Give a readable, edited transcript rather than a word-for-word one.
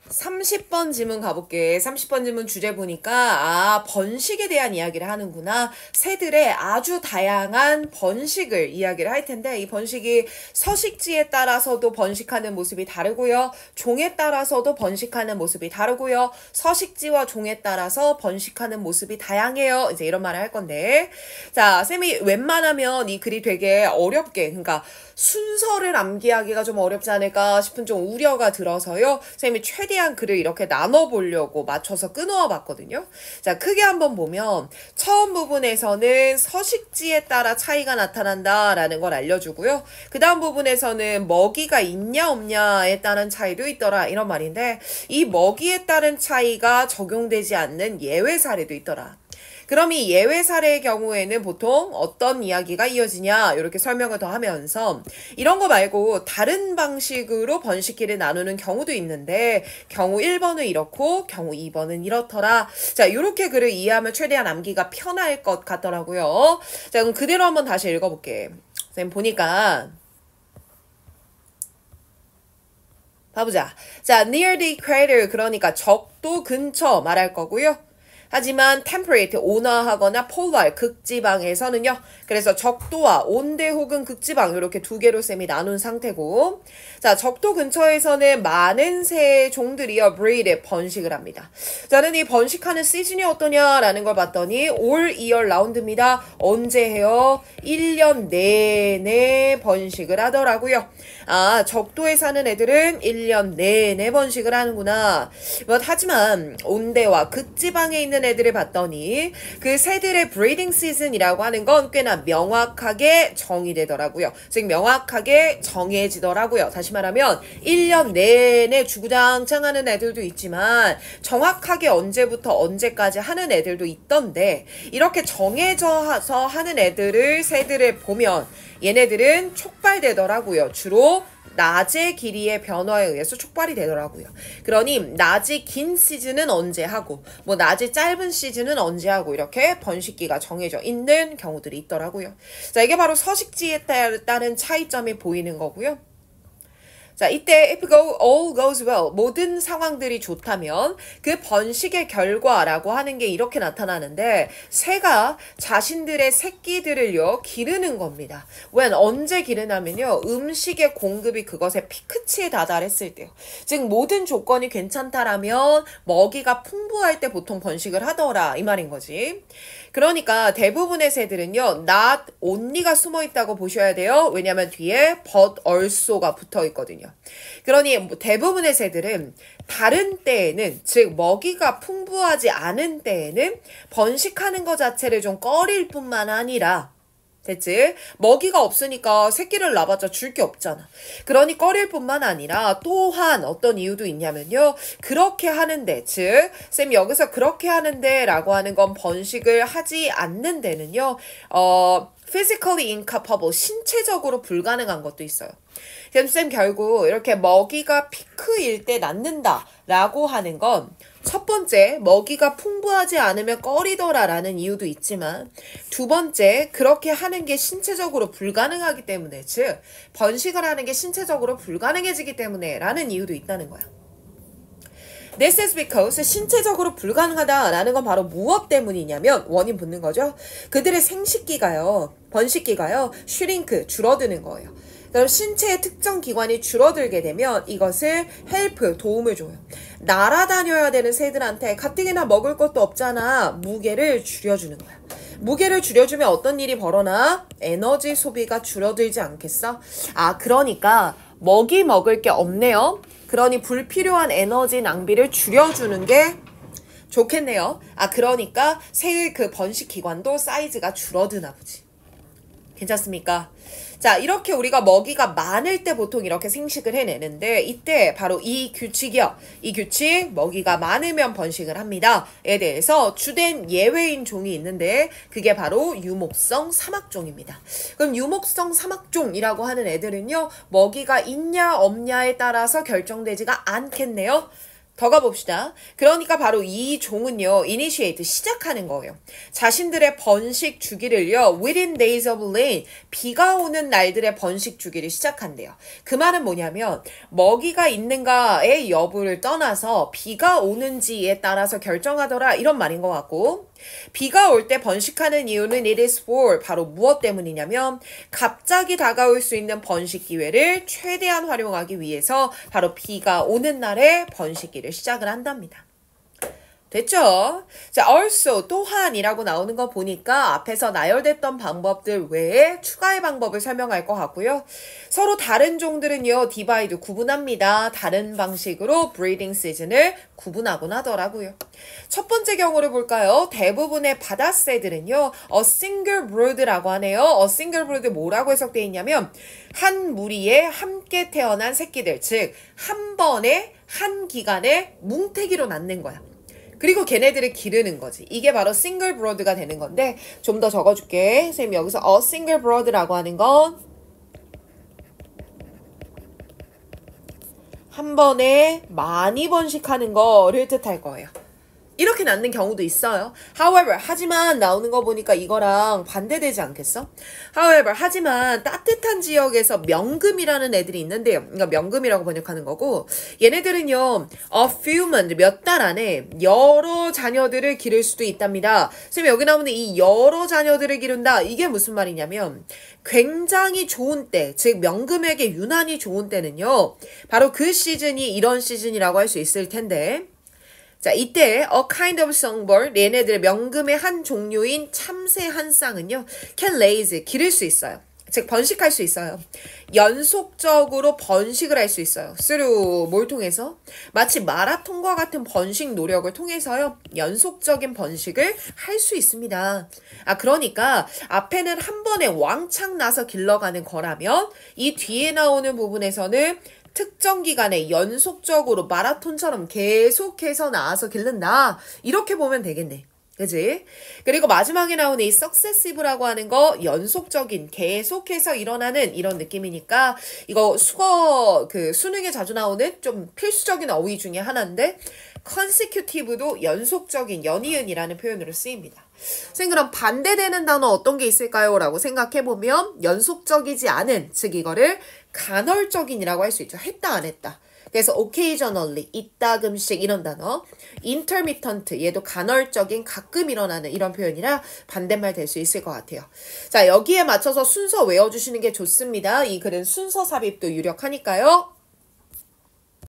30번 지문 가볼게. 30번 지문 주제 보니까, 번식에 대한 이야기를 하는구나. 새들의 아주 다양한 번식을 이야기를 할 텐데, 이 번식이 서식지에 따라서도 번식하는 모습이 다르고요. 종에 따라서도 번식하는 모습이 다르고요. 서식지와 종에 따라서 번식하는 모습이 다양해요. 이제 이런 말을 할 건데. 자, 쌤이 웬만하면 이 글이 되게 어렵게, 그러니까 순서를 암기하기가 좀 어렵지 않을까 싶은 좀 우려가 들어서요. 쌤이 최대한 글을 이렇게 나눠보려고 맞춰서 끊어와 봤거든요. 자, 크게 한번 보면 처음 부분에서는 서식지에 따라 차이가 나타난다라는 걸 알려주고요. 그 다음 부분에서는 먹이가 있냐 없냐에 따른 차이도 있더라 이런 말인데, 이 먹이에 따른 차이가 적용되지 않는 예외 사례도 있더라. 그럼 이 예외 사례의 경우에는 보통 어떤 이야기가 이어지냐 이렇게 설명을 더 하면서, 이런 거 말고 다른 방식으로 번식기를 나누는 경우도 있는데 경우 1번은 이렇고 경우 2번은 이렇더라. 자, 이렇게 글을 이해하면 최대한 암기가 편할 것 같더라고요. 자, 그럼 그대로 한번 다시 읽어볼게. 쌤 보니까 봐보자. 자, near the equator, 그러니까 적도 근처 말할 거고요. 하지만 temperate, 온화하거나 polar, 극지방에서는요. 그래서 적도와 온대 혹은 극지방 이렇게 두 개로 쌤이 나눈 상태고, 자, 적도 근처에서는 많은 새 종들이요 breed, 번식을 합니다. 저는 이 번식하는 시즌이 어떠냐라는 걸 봤더니 all year round입니다. 언제 해요? 1년 내내 번식을 하더라고요. 적도에 사는 애들은 1년 내내 번식을 하는구나. 하지만 온대와 극지방에 있는 애들을 봤더니 그 새들의 브리딩 시즌이라고 하는 건 꽤나 명확하게 정의되더라고요. 즉 명확하게 정해지더라고요. 다시 말하면 1년 내내 주구장창 하는 애들도 있지만 정확하게 언제부터 언제까지 하는 애들도 있던데, 이렇게 정해져서 하는 새들을 보면 얘네들은 촉발되더라고요. 주로 낮의 길이의 변화에 의해서 촉발이 되더라고요. 그러니 낮이 긴 시즌은 언제 하고 낮이 짧은 시즌은 언제 하고 이렇게 번식기가 정해져 있는 경우들이 있더라고요. 자, 이게 바로 서식지에 따른 차이점이 보이는 거고요. 자, 이때 if all goes well, 모든 상황들이 좋다면 그 번식의 결과라고 하는 게 이렇게 나타나는데, 새가 자신들의 새끼들을요 기르는 겁니다. when, 언제 기르냐면요, 음식의 공급이 그것의 피크치에 다다랐을 때요. 즉 모든 조건이 괜찮다라면 먹이가 풍부할 때 보통 번식을 하더라 이 말인 거지. 그러니까 대부분의 새들은요 not only가 숨어 있다고 보셔야 돼요. 왜냐하면 뒤에 but also가 붙어 있거든요. 그러니 대부분의 새들은 다른 때에는, 즉 먹이가 풍부하지 않은 때에는 번식하는 것 자체를 좀 꺼릴 뿐만 아니라, 됐지? 먹이가 없으니까 새끼를 낳아봤자 줄 게 없잖아. 그러니 꺼릴 뿐만 아니라 또한 어떤 이유도 있냐면요, 그렇게 하는데, 즉 쌤 여기서 그렇게 하는데 라고 하는 건 번식을 하지 않는 데는요 physically incapable, 신체적으로 불가능한 것도 있어요. 그럼 쌤 결국 이렇게 먹이가 피크일 때 낳는다 라고 하는 건, 첫 번째, 먹이가 풍부하지 않으면 꺼리더라라는 이유도 있지만, 두 번째, 그렇게 하는 게 신체적으로 불가능하기 때문에, 즉 번식을 하는 게 신체적으로 불가능해지기 때문에 라는 이유도 있다는 거야. This is because, 신체적으로 불가능하다라는 건 바로 무엇 때문이냐면, 원인 붙는 거죠. 그들의 생식기가요, 번식기가요 shrink, 줄어드는 거예요. 그럼 신체의 특정 기관이 줄어들게 되면 이것을 help, 도움을 줘요. 날아다녀야 되는 새들한테 가뜩이나 먹을 것도 없잖아, 무게를 줄여주는 거야. 무게를 줄여주면 어떤 일이 벌어나? 에너지 소비가 줄어들지 않겠어? 그러니까 먹이 먹을 게 없네요. 그러니 불필요한 에너지 낭비를 줄여주는 게 좋겠네요. 그러니까 새의 그 번식 기관도 사이즈가 줄어드나 보지. 괜찮습니까? 자, 이렇게 우리가 먹이가 많을 때 보통 이렇게 생식을 해내는데, 이때 바로 이 규칙이요. 이 규칙, 먹이가 많으면 번식을 합니다 에 대해서 주된 예외인 종이 있는데, 그게 바로 유목성 사막종입니다. 그럼 유목성 사막종이라고 하는 애들은요, 먹이가 있냐 없냐에 따라서 결정되지가 않겠네요. 더 가봅시다. 그러니까 바로 이 종은요, initiate, 시작하는 거예요. 자신들의 번식 주기를요, within days of rain, 비가 오는 날들의 번식 주기를 시작한대요. 그 말은 뭐냐면, 먹이가 있는가의 여부를 떠나서 비가 오는지에 따라서 결정하더라, 이런 말인 것 같고, 비가 올 때 번식하는 이유는 it is for, 바로 무엇 때문이냐면, 갑자기 다가올 수 있는 번식 기회를 최대한 활용하기 위해서 바로 비가 오는 날에 번식기를 시작을 한답니다. 됐죠? 자, also, 또한이라고 나오는 거 보니까 앞에서 나열됐던 방법들 외에 추가의 방법을 설명할 것 같고요. 서로 다른 종들은요, divide, 구분합니다. 다른 방식으로 breeding season을 구분하곤 하더라고요. 첫 번째 경우를 볼까요? 대부분의 바다새들은요, a single brood라고 하네요. a single brood 뭐라고 해석되어 있냐면, 한 무리에 함께 태어난 새끼들, 즉, 한 번에, 한 기간에 뭉태기로 낳는 거야. 그리고 걔네들을 기르는 거지. 이게 바로 싱글 브로드가 되는 건데 좀 더 적어줄게. 선생님 여기서 a single brood라고 하는 건 한 번에 많이 번식하는 거를 뜻할 거예요. 이렇게 낳는 경우도 있어요. However, 하지만 나오는 거 보니까 이거랑 반대되지 않겠어? However, 하지만 따뜻한 지역에서 명금이라는 애들이 있는데요. 그러니까 명금이라고 번역하는 거고 얘네들은요. a few months, 몇 달 안에 여러 자녀들을 기를 수도 있답니다. 선생님 여기 나오는 이 여러 자녀들을 기른다. 이게 무슨 말이냐면 굉장히 좋은 때, 즉 명금에게 유난히 좋은 때는요. 바로 그 시즌이 이런 시즌이라고 할 수 있을 텐데 자, 이때 a kind of songbird, 얘네들의 명금의 한 종류인 참새 한 쌍은요. can raise, 기를 수 있어요. 즉 번식할 수 있어요. 연속적으로 번식을 할 수 있어요. through 뭘 통해서? 마치 마라톤과 같은 번식 노력을 통해서요. 연속적인 번식을 할 수 있습니다. 아 그러니까 앞에는 한 번에 왕창 나서 길러가는 거라면 이 뒤에 나오는 부분에서는 특정 기간에 연속적으로 마라톤처럼 계속해서 나와서 기른다. 이렇게 보면 되겠네. 그지? 그리고 마지막에 나오는 이 successive라고 하는 거 연속적인 계속해서 일어나는 이런 느낌이니까 이거 수능에 자주 나오는 좀 필수적인 어휘 중에 하나인데 consecutive도 연속적인 연이은이라는 표현으로 쓰입니다. 선생님 그럼 반대되는 단어 어떤 게 있을까요? 라고 생각해보면 연속적이지 않은 즉 이거를 간헐적인이라고 할 수 있죠. 했다 안 했다. 그래서 occasionally, 이따금씩 이런 단어. intermittent, 얘도 간헐적인 가끔 일어나는 이런 표현이라 반대말 될 수 있을 것 같아요. 자, 여기에 맞춰서 순서 외워주시는 게 좋습니다. 이 글은 순서 삽입도 유력하니까요.